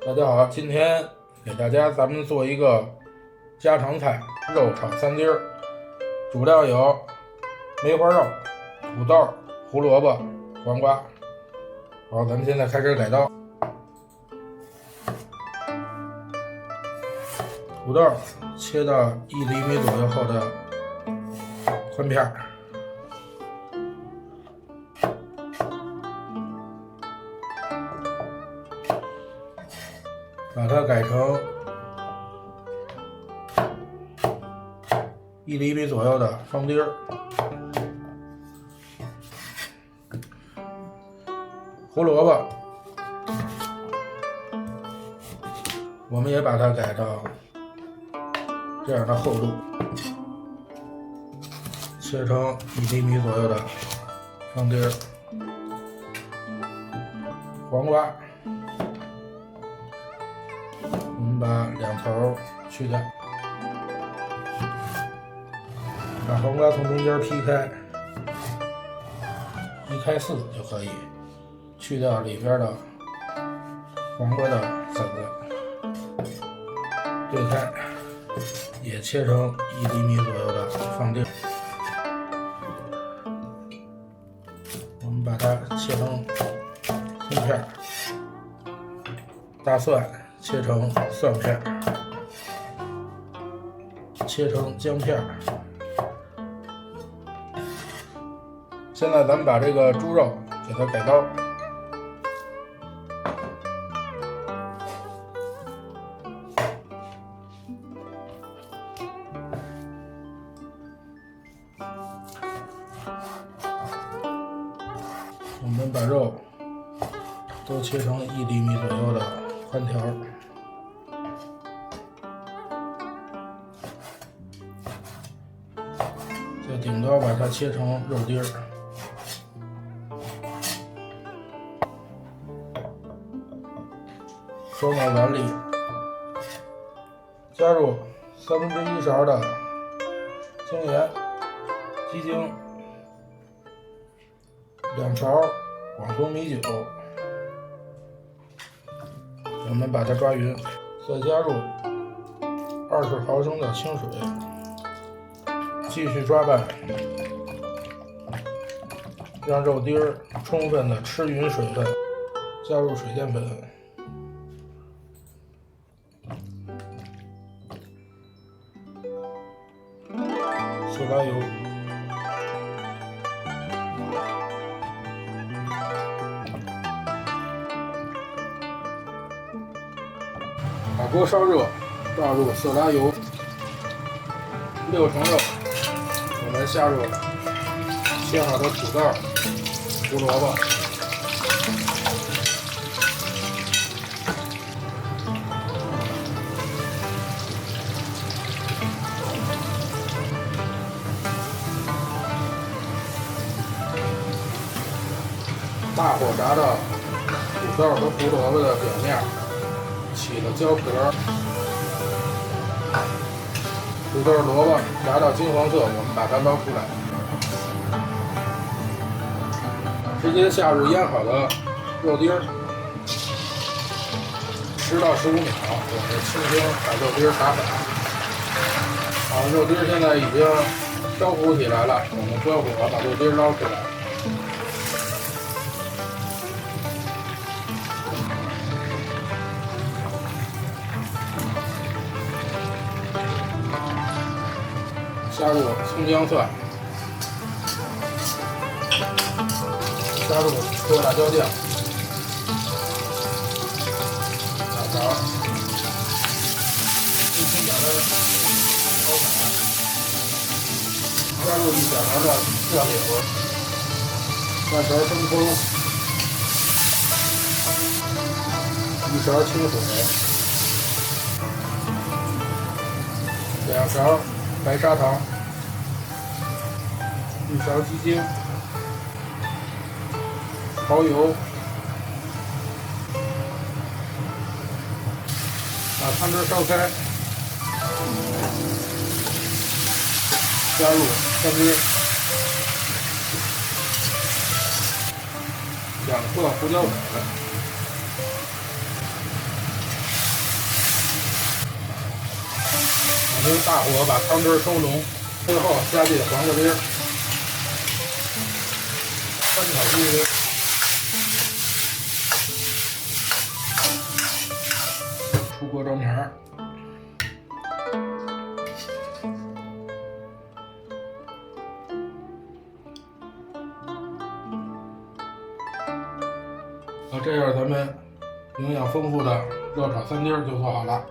大家好，今天给咱们做一个家常菜肉炒三丁儿，主料有梅花肉、土豆、胡萝卜、黄瓜。好，咱们现在开始改刀。土豆切到1厘米左右厚的宽片儿，把它改成1厘米左右的方丁儿。胡萝卜，我们也把它改到这样的厚度，切成1厘米左右的方丁儿。黄瓜，我们把两头去掉，把黄瓜从中间劈开，1开4就可以，去掉里边的黄瓜的籽子，对开，也切成1厘米左右的方丁。我们把它切成葱片，大蒜切成蒜片，切成姜片。现在咱们把这个猪肉给它改刀，我们把肉都切成1厘米左右的宽条，在顶端把它切成肉丁儿。装到碗里，加入1/3勺的精盐、鸡精，2勺广东米酒，我们把它抓匀，再加入20毫升的清水，继续抓拌，让肉丁儿充分的吃匀水分，加入水淀粉。色拉油，把锅烧热，倒入色拉油，6成肉，我们下入切好的土豆、胡萝卜，大火炸到土豆和胡萝卜的表面起了焦壳，土豆、萝卜炸到金黄色，我们把它捞出来，直接下入腌好的肉丁儿，10到15秒，我们轻轻把肉丁儿打散。好，肉丁儿现在已经烧糊起来了，我们关火，把肉丁儿捞出来。加入葱姜蒜，加入黑辣椒酱，2勺，轻轻把它烧散，加入1小勺的酱油，半勺生抽，1勺清水，2勺白砂糖，1勺鸡精，蚝油，把汤汁烧开，加入三丁，2克胡椒粉，用大火把汤汁收浓，最后加进黄瓜丁、翻炒一堆，出锅装盘。这样咱们营养丰富的肉炒三丁就做好了。